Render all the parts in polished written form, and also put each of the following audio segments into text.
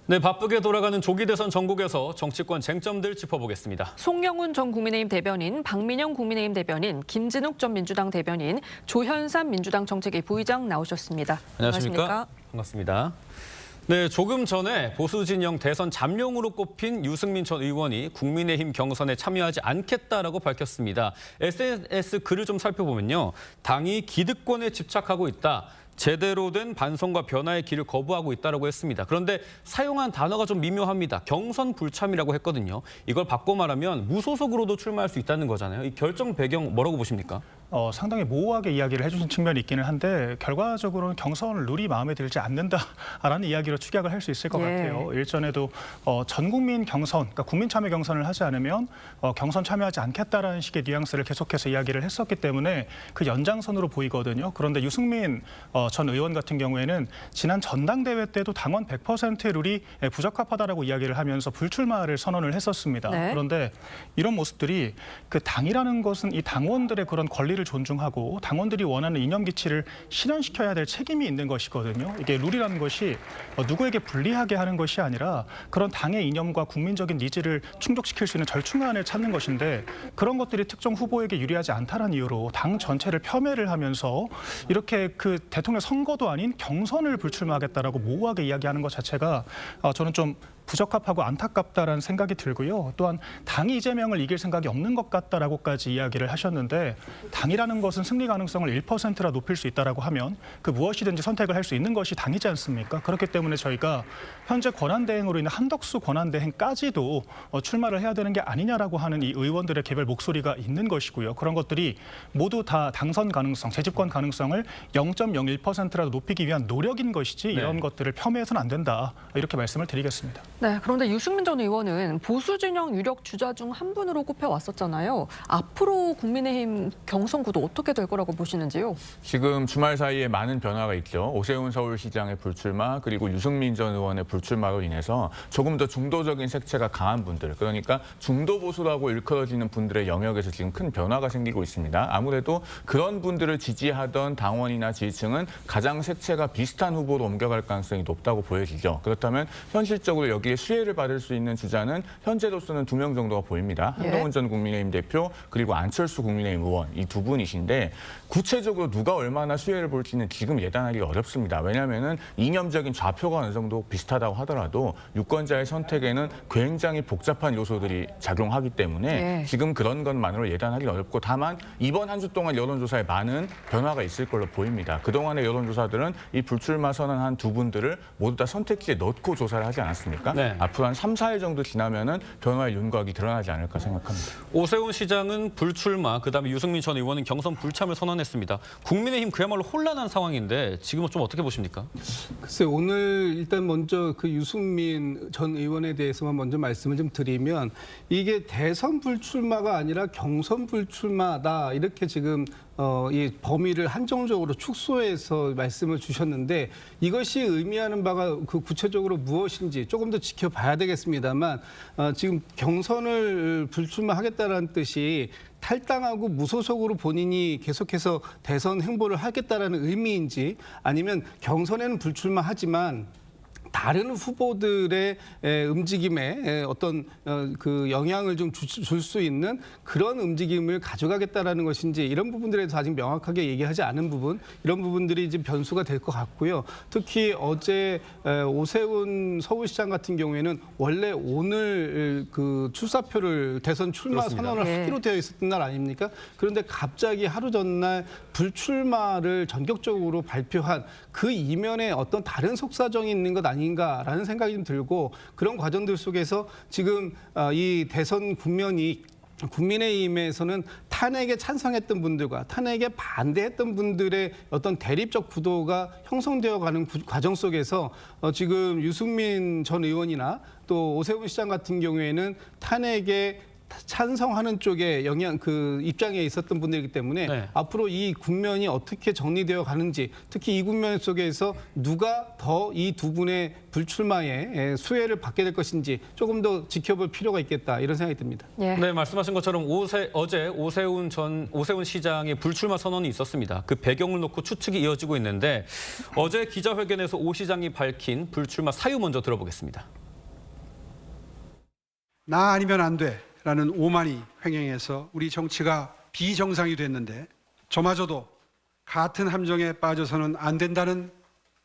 네, 바쁘게 돌아가는 조기 대선 전국에서 정치권 쟁점들 짚어보겠습니다. 송영훈 전 국민의힘 대변인, 박민영 국민의힘 대변인, 김진욱 전 민주당 대변인, 조현삼 민주당 정책위 부의장 나오셨습니다. 안녕하십니까? 반갑습니다. 네, 조금 전에 보수 진영 대선 잠룡으로 꼽힌 유승민 전 의원이 국민의힘 경선에 참여하지 않겠다라고 밝혔습니다. SNS 글을 좀 살펴보면요. 당이 기득권에 집착하고 있다. 제대로 된 반성과 변화의 길을 거부하고 있다고 했습니다. 그런데 사용한 단어가 좀 미묘합니다. 경선 불참이라고 했거든요. 이걸 바꿔 말하면 무소속으로도 출마할 수 있다는 거잖아요. 이 결정 배경 뭐라고 보십니까? 상당히 모호하게 이야기를 해주신 측면이 있기는 한데 결과적으로는 경선 룰이 마음에 들지 않는다라는 이야기로 축약을 할 수 있을 것 같아요. 일전에도 전 국민 경선, 그러니까 국민 참여 경선을 하지 않으면 경선 참여하지 않겠다라는 식의 뉘앙스를 계속해서 이야기를 했었기 때문에 그 연장선으로 보이거든요. 그런데 유승민 전 의원 같은 경우에는 지난 전당대회 때도 당원 100%의 룰이 부적합하다라고 이야기를 하면서 불출마를 선언을 했었습니다. 네. 그런데 이런 모습들이 그 당이라는 것은 이 당원들의 그런 권리를 존중하고 당원들이 원하는 이념 기치를 실현시켜야 될 책임이 있는 것이거든요. 이게 룰이라는 것이 누구에게 불리하게 하는 것이 아니라 그런 당의 이념과 국민적인 니즈를 충족시킬 수 있는 절충안을 찾는 것인데 그런 것들이 특정 후보에게 유리하지 않다는 이유로 당 전체를 폄훼를 하면서 이렇게 그 대통령 선거도 아닌 경선을 불출마하겠다라고 모호하게 이야기하는 것 자체가 저는 좀 부적합하고 안타깝다라는 생각이 들고요. 또한 당이 이재명을 이길 생각이 없는 것 같다라고까지 이야기를 하셨는데 당이라는 것은 승리 가능성을 1%라 높일 수 있다라고 하면 그 무엇이든지 선택을 할 수 있는 것이 당이지 않습니까? 그렇기 때문에 저희가 현재 권한대행으로 있는 한덕수 권한대행까지도 출마를 해야 되는 게 아니냐라고 하는 이 의원들의 개별 목소리가 있는 것이고요. 그런 것들이 모두 다 당선 가능성, 재집권 가능성을 0.01%라도 높이기 위한 노력인 것이지 이런 것들을 폄훼해서는 안 된다. 이렇게 말씀을 드리겠습니다. 네, 그런데 유승민 전 의원은 보수 진영 유력 주자 중 한 분으로 꼽혀왔었잖아요. 앞으로 국민의힘 경선 구도 어떻게 될 거라고 보시는지요? 지금 주말 사이에 많은 변화가 있죠. 오세훈 서울시장의 불출마 그리고 유승민 전 의원의 불출마로 인해서 조금 더 중도적인 색채가 강한 분들, 그러니까 중도 보수라고 일컬어지는 분들의 영역에서 지금 큰 변화가 생기고 있습니다. 아무래도 그런 분들을 지지하던 당원이나 지지층은 가장 색채가 비슷한 후보로 옮겨갈 가능성이 높다고 보여지죠. 그렇다면 현실적으로 여기에 수혜를 받을 수 있는 주자는 현재로서는 2명 정도가 보입니다. 한동훈 전 국민의힘 대표 그리고 안철수 국민의힘 의원, 이 두 분이신데 구체적으로 누가 얼마나 수혜를 볼지는 지금 예단하기가 어렵습니다. 왜냐하면 이념적인 좌표가 어느 정도 비슷하다고 하더라도 유권자의 선택에는 굉장히 복잡한 요소들이 작용하기 때문에 지금 그런 것만으로 예단하기 어렵고, 다만 이번 한 주 동안 여론조사에 많은 변화가 있을 걸로 보입니다. 그동안의 여론조사들은 이 불출마 선언한 두 분들을 모두 다 선택지에 넣고 조사를 하지 않았습니까? 네. 앞으로 한 3, 4일 정도 지나면은 변화의 윤곽이 드러나지 않을까 생각합니다. 오세훈 시장은 불출마, 그다음에 유승민 전 의원은 경선 불참을 선언했습니다. 국민의힘 그야말로 혼란한 상황인데 지금은 좀 어떻게 보십니까? 글쎄, 오늘 일단 먼저 그 유승민 전 의원에 대해서만 먼저 말씀을 좀 드리면 이게 대선 불출마가 아니라 경선 불출마다 이렇게 지금 이 범위를 한정적으로 축소해서 말씀을 주셨는데 이것이 의미하는 바가 그 구체적으로 무엇인지 조금 더 지켜봐야 되겠습니다만 지금 경선을 불출마하겠다는 뜻이 탈당하고 무소속으로 본인이 계속해서 대선 행보를 하겠다라는 의미인지, 아니면 경선에는 불출마하지만 다른 후보들의 움직임에 어떤 그 영향을 좀 줄 수 있는 그런 움직임을 가져가겠다라는 것인지, 이런 부분들에 대해서 아직 명확하게 얘기하지 않은 부분, 이런 부분들이 이제 변수가 될 것 같고요. 특히 어제 오세훈 서울시장 같은 경우에는 원래 오늘 그 출사표를 대선 출마 그렇습니다. 선언을 하기로 되어 있었던 날 아닙니까? 그런데 갑자기 하루 전날 불출마를 전격적으로 발표한 그 이면에 어떤 다른 속사정이 있는 것 아닌가라는 생각이 좀 들고, 그런 과정들 속에서 지금 이 대선 국면이 국민의힘에서는 탄핵에 찬성했던 분들과 탄핵에 반대했던 분들의 어떤 대립적 구도가 형성되어 가는 과정 속에서 지금 유승민 전 의원이나 또 오세훈 시장 같은 경우에는 탄핵에 찬성하는 쪽에 그 입장에 있었던 분들이기 때문에 네. 앞으로 이 국면이 어떻게 정리되어 가는지, 특히 이 국면 속에서 누가 더 이 두 분의 불출마에 수혜를 받게 될 것인지 조금 더 지켜볼 필요가 있겠다, 이런 생각이 듭니다. 예. 네, 말씀하신 것처럼 어제 오세훈 시장의 불출마 선언이 있었습니다. 그 배경을 놓고 추측이 이어지고 있는데 어제 기자회견에서 오 시장이 밝힌 불출마 사유 먼저 들어보겠습니다. 나 아니면 안 돼라는 오만이 횡행해서 우리 정치가 비정상이 됐는데 저마저도 같은 함정에 빠져서는 안 된다는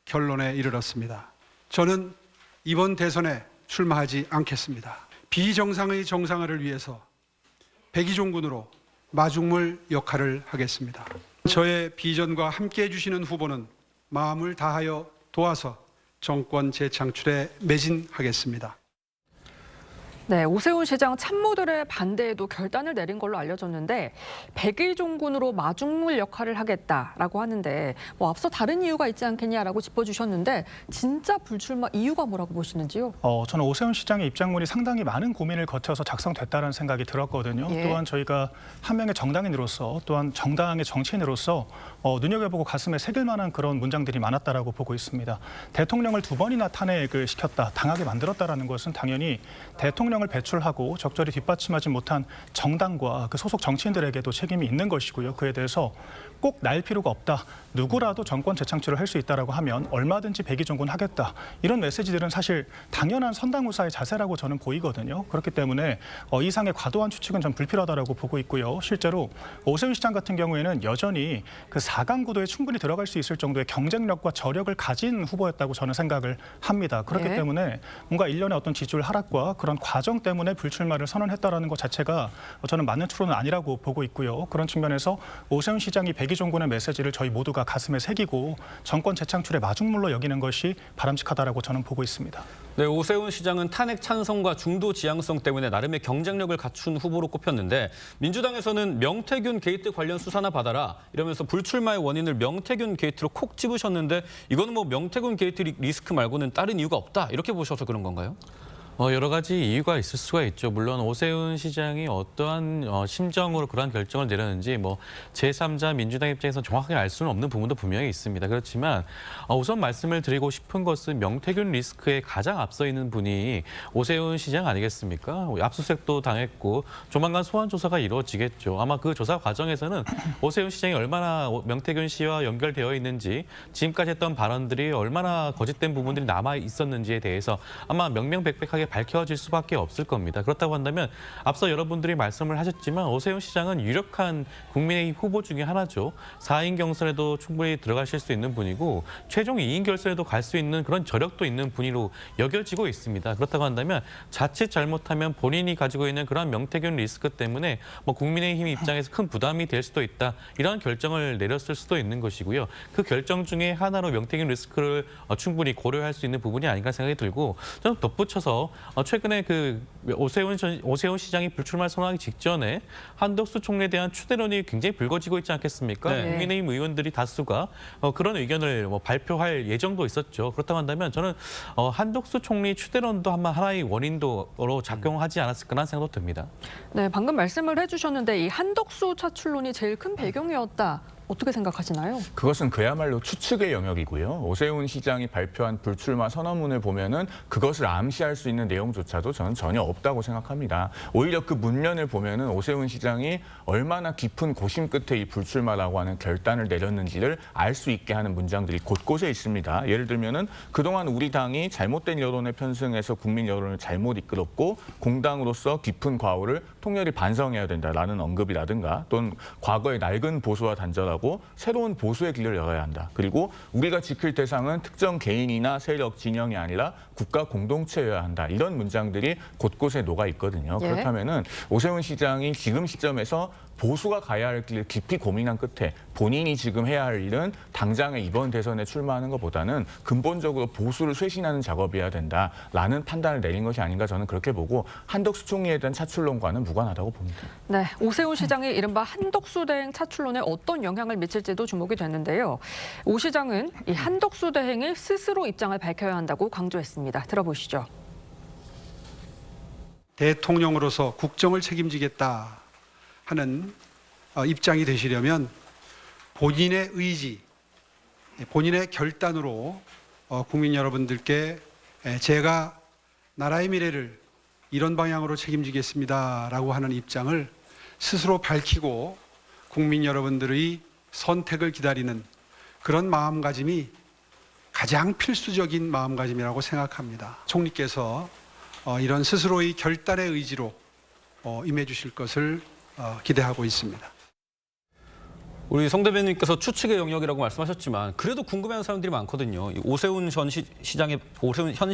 결론에 이르렀습니다. 저는 이번 대선에 출마하지 않겠습니다. 비정상의 정상화를 위해서 백의종군으로 마중물 역할을 하겠습니다. 저의 비전과 함께해 주시는 후보는 마음을 다하여 도와서 정권 재창출에 매진하겠습니다. 네, 오세훈 시장 참모들의 반대에도 결단을 내린 걸로 알려졌는데 백의종군으로 마중물 역할을 하겠다라고 하는데 앞서 다른 이유가 있지 않겠냐라고 짚어주셨는데 진짜 불출마 이유가 뭐라고 보시는지요? 저는 오세훈 시장의 입장문이 상당히 많은 고민을 거쳐서 작성됐다는 생각이 들었거든요. 예. 또한 저희가 한 명의 정당인으로서 또한 정당의 정치인으로서 눈여겨보고 가슴에 새길 만한 그런 문장들이 많았다라고 보고 있습니다. 대통령을 2번이나 탄핵을 시켰다, 당하게 만들었다라는 것은 당연히 대통령을 배출하고 적절히 뒷받침하지 못한 정당과 그 소속 정치인들에게도 책임이 있는 것이고요. 그에 대해서 꼭 날 필요가 없다. 누구라도 정권 재창출을 할 수 있다라고 하면 얼마든지 백의종군 하겠다. 이런 메시지들은 사실 당연한 선당우사의 자세라고 저는 보이거든요. 그렇기 때문에 이상의 과도한 추측은 좀 불필요하다라고 보고 있고요. 실제로 오세훈 시장 같은 경우에는 여전히 그 4강 구도에 충분히 들어갈 수 있을 정도의 경쟁력과 저력을 가진 후보였다고 저는 생각을 합니다. 그렇기 네. 때문에 뭔가 일련의 어떤 지지율 하락과 그런 과정 때문에 불출마를 선언했다라는 것 자체가 저는 맞는 추론은 아니라고 보고 있고요. 그런 측면에서 오세훈 시장이 백의종군의 메시지를 저희 모두가 가슴에 새기고 정권 재창출의 마중물로 여기는 것이 바람직하다라고 저는 보고 있습니다. 네, 오세훈 시장은 탄핵 찬성과 중도 지향성 때문에 나름의 경쟁력을 갖춘 후보로 꼽혔는데 민주당에서는 명태균 게이트 관련 수사나 받아라 이러면서 불출마의 원인을 명태균 게이트로 콕 집으셨는데 이거는 명태균 게이트 리스크 말고는 다른 이유가 없다 이렇게 보셔서 그런 건가요? 여러 가지 이유가 있을 수가 있죠. 물론 오세훈 시장이 어떠한 심정으로 그러한 결정을 내렸는지 제3자 민주당 입장에서 정확하게 알 수는 없는 부분도 분명히 있습니다. 그렇지만 우선 말씀을 드리고 싶은 것은 명태균 리스크에 가장 앞서 있는 분이 오세훈 시장 아니겠습니까? 압수수색도 당했고 조만간 소환 조사가 이루어지겠죠. 아마 그 조사 과정에서는 오세훈 시장이 얼마나 명태균 씨와 연결되어 있는지 지금까지 했던 발언들이 얼마나 거짓된 부분들이 남아 있었는지에 대해서 아마 명명백백하게 밝혀질 수밖에 없을 겁니다. 그렇다고 한다면 앞서 여러분들이 말씀을 하셨지만 오세훈 시장은 유력한 국민의힘 후보 중에 하나죠. 4인 경선에도 충분히 들어가실 수 있는 분이고 최종 2인 결선에도 갈 수 있는 그런 저력도 있는 분으로 여겨지고 있습니다. 그렇다고 한다면 자칫 잘못하면 본인이 가지고 있는 그런 명태균 리스크 때문에 국민의힘 입장에서 큰 부담이 될 수도 있다. 이러한 결정을 내렸을 수도 있는 것이고요. 그 결정 중에 하나로 명태균 리스크를 충분히 고려할 수 있는 부분이 아닌가 생각이 들고 좀 덧붙여서 최근에 그 오세훈 시장이 불출마 선언하기 직전에 한덕수 총리에 대한 추대론이 굉장히 불거지고 있지 않겠습니까? 네. 국민의힘 의원들이 다수가 그런 의견을 발표할 예정도 있었죠. 그렇다고 한다면 저는 한덕수 총리 추대론도 하나의 원인도로 작용하지 않았을 거라는 생각도 듭니다. 네, 방금 말씀을 해주셨는데 이 한덕수 차출론이 제일 큰 배경이었다. 어떻게 생각하시나요? 그것은 그야말로 추측의 영역이고요. 오세훈 시장이 발표한 불출마 선언문을 보면은 그것을 암시할 수 있는 내용조차도 저는 전혀 없다고 생각합니다. 오히려 그 문면을 보면은 오세훈 시장이 얼마나 깊은 고심 끝에 이 불출마라고 하는 결단을 내렸는지를 알 수 있게 하는 문장들이 곳곳에 있습니다. 예를 들면은 그동안 우리 당이 잘못된 여론에 편승해서 국민 여론을 잘못 이끌었고 공당으로서 깊은 과오를 통렬히 반성해야 된다라는 언급이라든가 또는 과거의 낡은 보수와 단절하고 새로운 보수의 길을 열어야 한다. 그리고 우리가 지킬 대상은 특정 개인이나 세력, 진영이 아니라 국가 공동체여야 한다. 이런 문장들이 곳곳에 녹아 있거든요. 예. 그렇다면은 오세훈 시장이 지금 시점에서 보수가 가야 할 길을 깊이 고민한 끝에 본인이 지금 해야 할 일은 당장의 이번 대선에 출마하는 것보다는 근본적으로 보수를 쇄신하는 작업이어야 된다라는 판단을 내린 것이 아닌가 저는 그렇게 보고 한덕수 총리에 대한 차출론과는 무관하다고 봅니다. 네, 오세훈 시장이 이른바 한덕수 대행 차출론에 어떤 영향을 미칠지도 주목이 됐는데요. 오 시장은 이 한덕수 대행이 스스로 입장을 밝혀야 한다고 강조했습니다. 들어보시죠. 대통령으로서 국정을 책임지겠다 하는 입장이 되시려면 본인의 의지, 본인의 결단으로 국민 여러분들께 제가 나라의 미래를 이런 방향으로 책임지겠습니다라고 하는 입장을 스스로 밝히고 국민 여러분들의 선택을 기다리는 그런 마음가짐이 가장 필수적인 마음가짐이라고 생각합니다. 총리께서 이런 스스로의 결단의 의지로 임해 주실 것을 기대하고 있습니다. 우리 송 대변인께서 추측의 영역이라고 말씀하셨지만 그래도 궁금해하는 사람들이 많거든요. 오세훈 현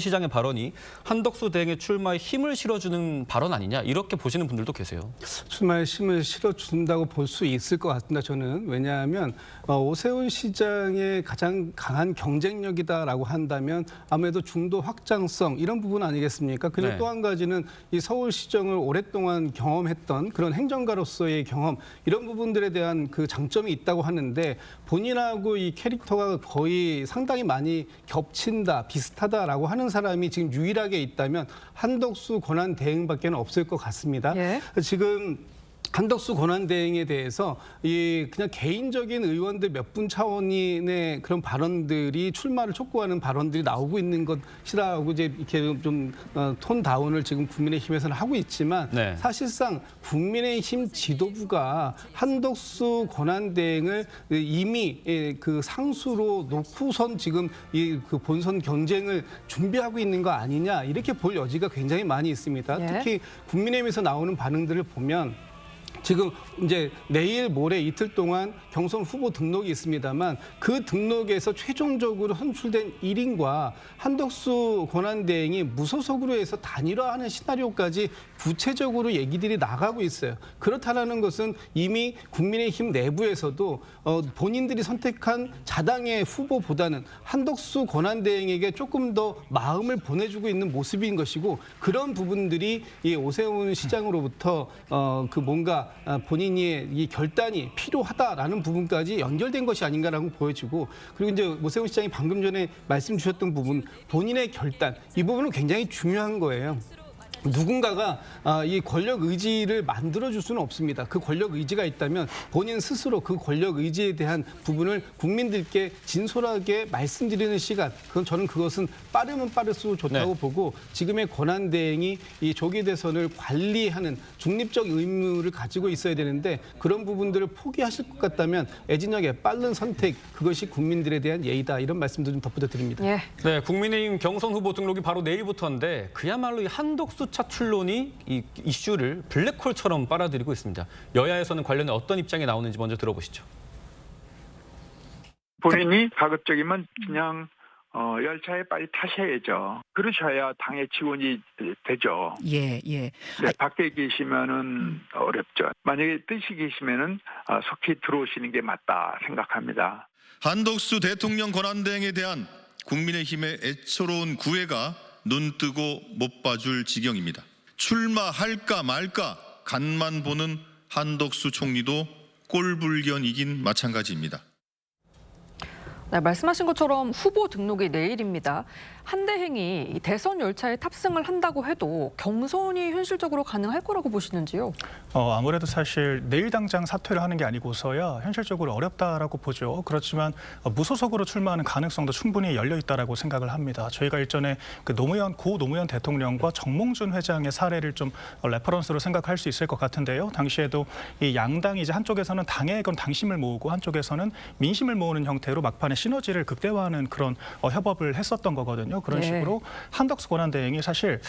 시장의 발언이 한덕수 대행의 출마에 힘을 실어주는 발언 아니냐 이렇게 보시는 분들도 계세요. 출마에 힘을 실어준다고 볼 수 있을 것 같습니다. 저는 왜냐하면 오세훈 시장의 가장 강한 경쟁력이다라고 한다면 아무래도 중도 확장성 이런 부분 아니겠습니까? 그리고 네. 또 한 가지는 이 서울시정을 오랫동안 경험했던 그런 행정가로서의 경험 이런 부분들에 대한 그 장점이 있다고 하는데 본인하고 이 캐릭터가 거의 상당히 많이 겹친다, 비슷하다라고 하는 사람이 지금 유일하게 있다면 한덕수 권한 대행밖에 없을 것 같습니다. 예. 지금 한덕수 권한대행에 대해서 이 그냥 개인적인 의원들 몇 분 차원의 그런 발언들이 출마를 촉구하는 발언들이 나오고 있는 것이라고 이제 이렇게 좀 톤 다운을 지금 국민의힘에서는 하고 있지만 네. 사실상 국민의힘 지도부가 한덕수 권한대행을 이미 그 상수로 놓고선 지금 이 그 본선 경쟁을 준비하고 있는 거 아니냐 이렇게 볼 여지가 굉장히 많이 있습니다. 예. 특히 국민의힘에서 나오는 반응들을 보면 지금 이제 내일 모레 이틀 동안 경선 후보 등록이 있습니다만 그 등록에서 최종적으로 선출된 1인과 한덕수 권한대행이 무소속으로 해서 단일화하는 시나리오까지 구체적으로 얘기들이 나가고 있어요. 그렇다는 것은 이미 국민의힘 내부에서도 본인들이 선택한 자당의 후보보다는 한덕수 권한대행에게 조금 더 마음을 보내주고 있는 모습인 것이고 그런 부분들이 이 오세훈 시장으로부터 그 뭔가 본인이 이 결단이 필요하다라는 부분까지 연결된 것이 아닌가라고 보여지고 그리고 이제 오세훈 시장이 방금 전에 말씀 주셨던 부분 본인의 결단 이 부분은 굉장히 중요한 거예요. 누군가가 이 권력 의지를 만들어줄 수는 없습니다. 그 권력 의지가 있다면 본인 스스로 그 권력 의지에 대한 부분을 국민들께 진솔하게 말씀드리는 시간, 저는 그것은 빠르면 빠를수록 좋다고 네. 보고 지금의 권한대행이 이 조기 대선을 관리하는 중립적 의무를 가지고 있어야 되는데 그런 부분들을 포기하실 것 같다면 애진혁의 빠른 선택, 그것이 국민들에 대한 예의다. 이런 말씀도 좀 덧붙여 드립니다. 예. 네, 국민의힘 경선 후보 등록이 바로 내일부터인데 그야말로 이 한덕수 차출론이 이 이슈를 블랙홀처럼 빨아들이고 있습니다. 여야에서는 관련해 어떤 입장이 나오는지 먼저 들어보시죠. 본인이 가급적이면 그냥 열차에 빨리 타셔야죠. 그러셔야 당의 지원이 되죠. 예. 네, 밖에 계시면은 어렵죠. 만약에 뜻이 계시면은 속히 들어오시는 게 맞다 생각합니다. 한덕수 대통령 권한대행에 대한 국민의힘의 애처로운 구애가 눈뜨고 못 봐줄 지경입니다. 출마할까 말까 간만 보는 한덕수 총리도 꼴불견이긴 마찬가지입니다. 네, 말씀하신 것처럼 후보 등록이 내일입니다. 한대행이 이 대선 열차에 탑승을 한다고 해도 경선이 현실적으로 가능할 거라고 보시는지요? 아무래도 사실 내일 당장 사퇴를 하는 게 아니고서야 현실적으로 어렵다라고 보죠. 그렇지만 무소속으로 출마하는 가능성도 충분히 열려 있다라고 생각을 합니다. 저희가 일전에 그 고 노무현 대통령과 정몽준 회장의 사례를 좀 레퍼런스로 생각할 수 있을 것 같은데요. 당시에도 이 양당이 이제 한쪽에서는 당의 그런 당심을 모으고 한쪽에서는 민심을 모으는 형태로 막판에 시너지를 극대화하는 그런 협업을 했었던 거거든요. 그런 네. 식으로 한덕수 권한대행이 사실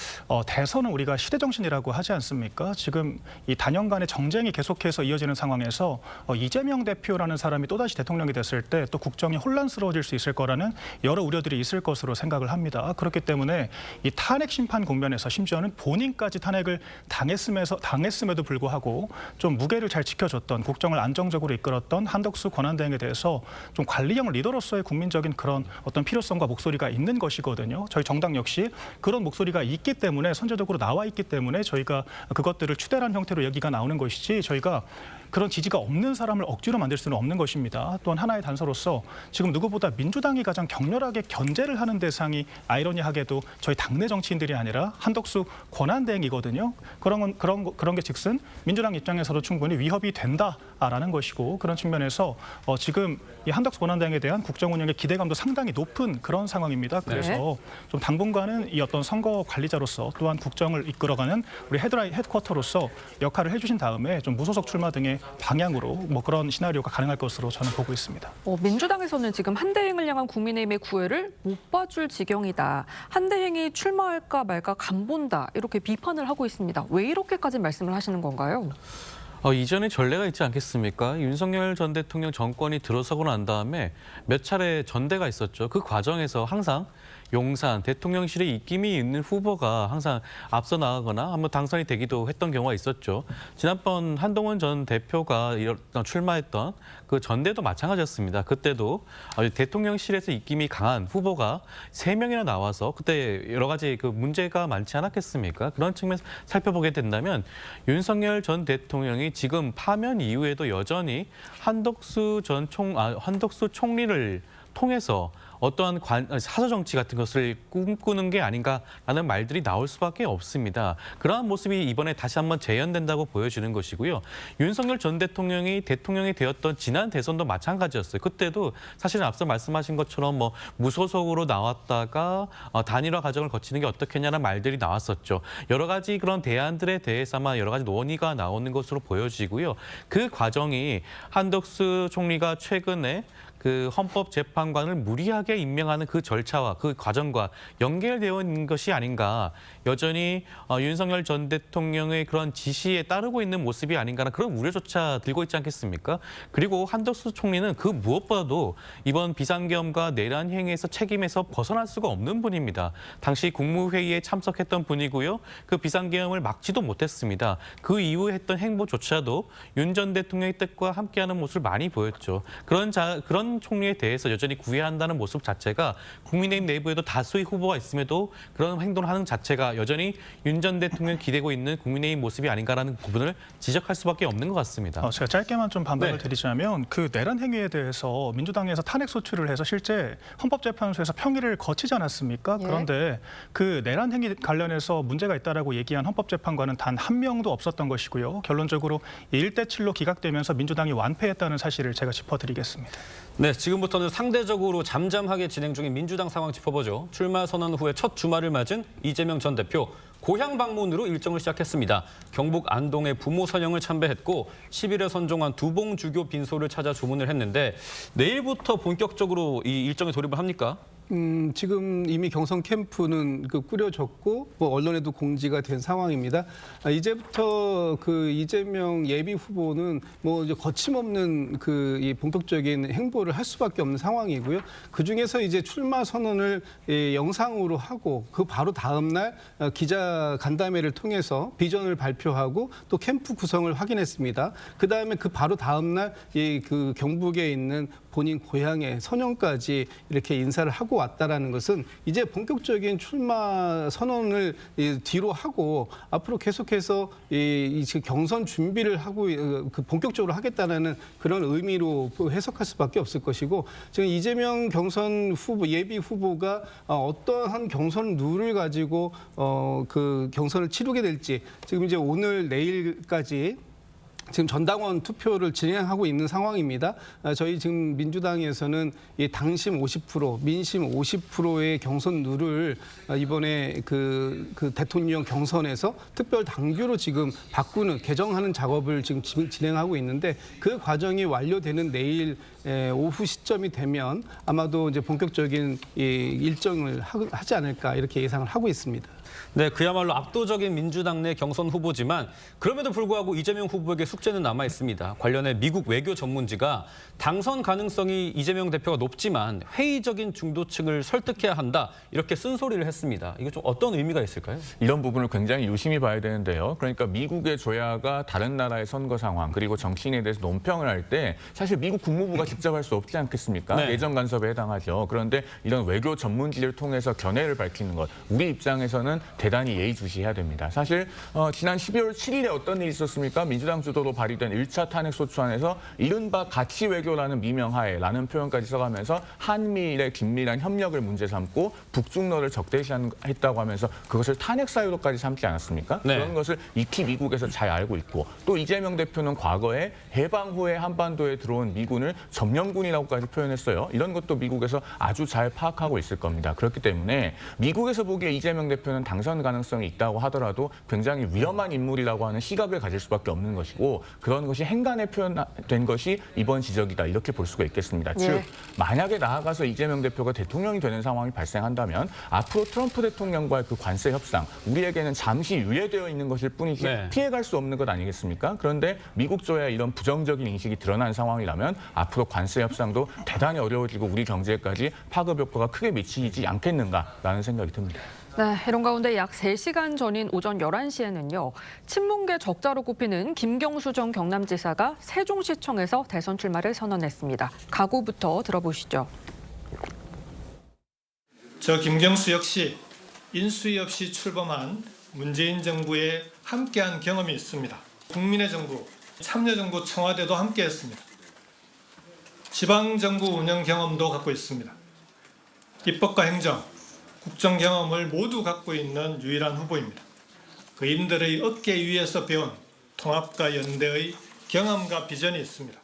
대선은 우리가 시대정신이라고 하지 않습니까? 지금 이 단연간의 정쟁이 계속해서 이어지는 상황에서 이재명 대표라는 사람이 또다시 대통령이 됐을 때 또 국정이 혼란스러워질 수 있을 거라는 여러 우려들이 있을 것으로 생각을 합니다. 그렇기 때문에 이 탄핵 심판 국면에서 심지어는 본인까지 탄핵을 당했음에도 불구하고 좀 무게를 잘 지켜줬던 국정을 안정적으로 이끌었던 한덕수 권한대행에 대해서 좀 관리형 리더로서의 국민적인 그런 어떤 필요성과 목소리가 있는 것이거든요. 저희 정당 역시 그런 목소리가 있기 때문에 선제적으로 나와 있기 때문에 저희가 그것들을 추대한 형태로 얘기가 나오는 것이지 저희가 그런 지지가 없는 사람을 억지로 만들 수는 없는 것입니다. 또한 하나의 단서로서 지금 누구보다 민주당이 가장 격렬하게 견제를 하는 대상이 아이러니하게도 저희 당내 정치인들이 아니라 한덕수 권한대행이거든요. 그런 게 즉슨 민주당 입장에서도 충분히 위협이 된다라는 것이고 그런 측면에서 지금 이 한덕수 권한대행에 대한 국정 운영의 기대감도 상당히 높은 그런 상황입니다. 그래서 좀 당분간은 이 어떤 선거 관리자로서 또한 국정을 이끌어가는 우리 헤드쿼터로서 역할을 해주신 다음에 좀 무소속 출마 등의 방향으로 뭐 그런 시나리오가 가능할 것으로 저는 보고 있습니다. 민주당에서는 지금 한대행을 향한 국민의힘의 구애를 못 봐줄 지경이다. 한대행이 출마할까 말까 간본다. 이렇게 비판을 하고 있습니다. 왜 이렇게까지 말씀을 하시는 건가요? 이전에 전례가 있지 않겠습니까? 윤석열 전 대통령 정권이 들어서고 난 다음에 몇 차례 전대가 있었죠. 그 과정에서 항상 용산 대통령실에 입김이 있는 후보가 항상 앞서 나가거나 한번 당선이 되기도 했던 경우가 있었죠. 지난번 한동훈 전 대표가 출마했던 그 전대도 마찬가지였습니다. 그때도 대통령실에서 입김이 강한 후보가 3명이나 나와서 그때 여러 가지 그 문제가 많지 않았겠습니까? 그런 측면에서 살펴보게 된다면 윤석열 전 대통령이 지금 파면 이후에도 여전히 한덕수 총리를 통해서 어떠한 사저 정치 같은 것을 꿈꾸는 게 아닌가라는 말들이 나올 수밖에 없습니다. 그러한 모습이 이번에 다시 한번 재현된다고 보여지는 것이고요. 윤석열 전 대통령이 대통령이 되었던 지난 대선도 마찬가지였어요. 그때도 사실은 앞서 말씀하신 것처럼 뭐 무소속으로 나왔다가 단일화 과정을 거치는 게 어떻겠냐는 말들이 나왔었죠. 여러 가지 그런 대안들에 대해서 아마 여러 가지 논의가 나오는 것으로 보여지고요. 그 과정이 한덕수 총리가 최근에 그 헌법재판관을 무리하게 임명하는 그 절차와 그 과정과 연결되어 있는 것이 아닌가. 여전히 윤석열 전 대통령의 그런 지시에 따르고 있는 모습이 아닌가라는 그런 우려조차 들고 있지 않겠습니까? 그리고 한덕수 총리는 그 무엇보다도 이번 비상계엄과 내란 행위에서 책임에서 벗어날 수가 없는 분입니다. 당시 국무회의에 참석했던 분이고요. 그 비상계엄을 막지도 못했습니다. 그 이후에 했던 행보조차도 윤 전 대통령의 뜻과 함께하는 모습을 많이 보였죠. 그런 총리에 대해서 여전히 구애한다는 모습 자체가 국민의힘 내부에도 다수의 후보가 있음에도 그런 행동을 하는 자체가 여전히 윤 전 대통령이 기대고 있는 국민의힘 모습이 아닌가라는 부분을 지적할 수밖에 없는 것 같습니다. 제가 짧게만 좀 반박을 드리자면 그 내란 행위에 대해서 민주당에서 탄핵 소추를 해서 실제 헌법재판소에서 평의를 거치지 않았습니까? 그런데 그 내란 행위 관련해서 문제가 있다라고 얘기한 헌법재판관은 단 한 명도 없었던 것이고요. 결론적으로 1대7로 기각되면서 민주당이 완패했다는 사실을 제가 짚어드리겠습니다. 네, 지금부터는 상대적으로 잠잠하게 진행 중인 민주당 상황 짚어보죠. 출마 선언 후에 첫 주말을 맞은 이재명 전 대표. 고향 방문으로 일정을 시작했습니다. 경북 안동의 부모 선영을 참배했고 10일에 선종한 두봉주교 빈소를 찾아 조문을 했는데 내일부터 본격적으로 이 일정에 돌입을 합니까? 지금 이미 경선 캠프는 꾸려졌고 뭐 언론에도 공지가 된 상황입니다. 이제부터 그 이재명 예비 후보는 뭐 이제 거침없는 이 본격적인 행보를 할 수밖에 없는 상황이고요. 그 중에서 이제 출마 선언을 영상으로 하고 그 바로 다음 날 기자 간담회를 통해서 비전을 발표하고 또 캠프 구성을 확인했습니다. 그 다음에 그 바로 다음 날 그 경북에 있는 본인 고향의 선영까지 이렇게 인사를 하고 왔다라는 것은 이제 본격적인 출마 선언을 뒤로 하고 앞으로 계속해서 이 경선 준비를 하고 본격적으로 하겠다라는 그런 의미로 해석할 수밖에 없을 것이고 지금 이재명 경선 후보 예비 후보가 어떠한 경선 룰을 가지고 그 경선을 치르게 될지 지금 이제 오늘 내일까지 지금 전당원 투표를 진행하고 있는 상황입니다. 저희 지금 민주당에서는 이 당심 50%, 민심 50%의 경선 룰을 이번에 그 대통령 경선에서 특별 당규로 지금 바꾸는 개정하는 작업을 지금 진행하고 있는데 그 과정이 완료되는 내일 오후 시점이 되면 아마도 이제 본격적인 일정을 하지 않을까 이렇게 예상을 하고 있습니다. 네, 그야말로 압도적인 민주당 내 경선 후보지만 그럼에도 불구하고 이재명 후보에게 숙제는 남아 있습니다. 관련해 미국 외교 전문지가 당선 가능성이 이재명 대표가 높지만 회의적인 중도층을 설득해야 한다 이렇게 쓴소리를 했습니다. 이게 좀 어떤 의미가 있을까요? 이런 부분을 굉장히 유심히 봐야 되는데요. 그러니까 미국의 조야가 다른 나라의 선거 상황 그리고 정치인에 대해서 논평을 할 때 사실 미국 국무부가 직접 할 수 없지 않겠습니까? 네. 예전 간섭에 해당하죠. 그런데 이런 외교 전문지를 통해서 견해를 밝히는 것, 우리 입장에서는 대단히 예의주시해야 됩니다. 사실 지난 12월 7일에 어떤 일이 있었습니까? 민주당 주도로 발의된 1차 탄핵소추안에서 이른바 가치 외교라는 미명하에라는 표현까지 써가면서 한미일의 긴밀한 협력을 문제 삼고 북중러를 적대시했다고 하면서 그것을 탄핵 사유로까지 삼지 않았습니까? 네. 그런 것을 익히 미국에서 잘 알고 있고 또 이재명 대표는 과거에 해방 후에 한반도에 들어온 미군을 점령군이라고까지 표현했어요. 이런 것도 미국에서 아주 잘 파악하고 있을 겁니다. 그렇기 때문에 미국에서 보기에 이재명 대표는 당선 가능성이 있다고 하더라도 굉장히 위험한 인물이라고 하는 시각을 가질 수밖에 없는 것이고 그런 것이 행간에 표현된 것이 이번 지적이다 이렇게 볼 수가 있겠습니다. 예. 즉 만약에 나아가서 이재명 대표가 대통령이 되는 상황이 발생한다면 앞으로 트럼프 대통령과의 그 관세 협상 우리에게는 잠시 유예되어 있는 것일 뿐이지 네. 피해갈 수 없는 것 아니겠습니까? 그런데 미국 쪽에 이런 부정적인 인식이 드러난 상황이라면 앞으로 관세 협상도 대단히 어려워지고 우리 경제까지 파급 효과가 크게 미치지 않겠는가라는 생각이 듭니다. 네, 이런 가운데 약 3시간 전인 오전 11시에는요. 친문계 적자로 꼽히는 김경수 전 경남지사가 세종시청에서 대선 출마를 선언했습니다. 각오부터 들어보시죠. 저 김경수 역시 인수위 없이 출범한 문재인 정부에 함께한 경험이 있습니다. 국민의 정부, 참여정부 청와대도 함께했습니다. 지방정부 운영 경험도 갖고 있습니다. 입법과 행정, 국정 경험을 모두 갖고 있는 유일한 후보입니다. 그인들의 어깨 위에서 배운 통합과 연대의 경험과 비전이 있습니다.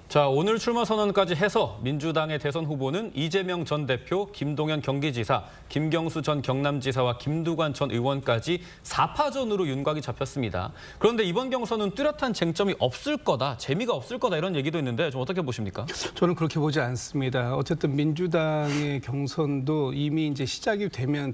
자, 오늘 출마 선언까지 해서 민주당의 대선 후보는 이재명 전 대표, 김동연 경기지사, 김경수 전 경남지사와 김두관 전 의원까지 4파전으로 윤곽이 잡혔습니다. 그런데 이번 경선은 뚜렷한 쟁점이 없을 거다, 재미가 없을 거다 이런 얘기도 있는데 좀 어떻게 보십니까? 저는 그렇게 보지 않습니다. 어쨌든 민주당의 경선도 이미 이제 시작이 되면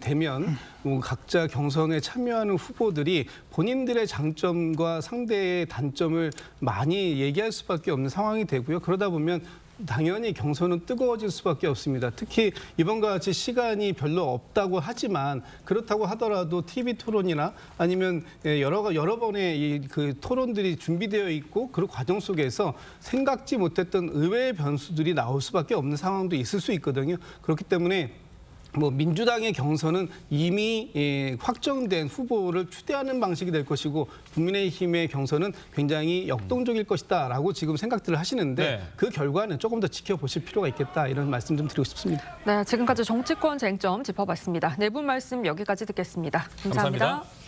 뭐 각자 경선에 참여하는 후보들이 본인들의 장점과 상대의 단점을 많이 얘기할 수밖에 없는 상황이 되고요. 그러다 보면 당연히 경선은 뜨거워질 수밖에 없습니다. 특히 이번과 같이 시간이 별로 없다고 하지만 그렇다고 하더라도 TV 토론이나 아니면 여러 번의 그 토론들이 준비되어 있고 그 과정 속에서 생각지 못했던 의외의 변수들이 나올 수밖에 없는 상황도 있을 수 있거든요. 그렇기 때문에 뭐 민주당의 경선은 이미 확정된 후보를 추대하는 방식이 될 것이고 국민의힘의 경선은 굉장히 역동적일 것이다라고 지금 생각들을 하시는데 네. 그 결과는 조금 더 지켜보실 필요가 있겠다 이런 말씀 좀 드리고 싶습니다. 네, 지금까지 정치권 쟁점 짚어봤습니다. 네 분 말씀 여기까지 듣겠습니다. 감사합니다. 감사합니다.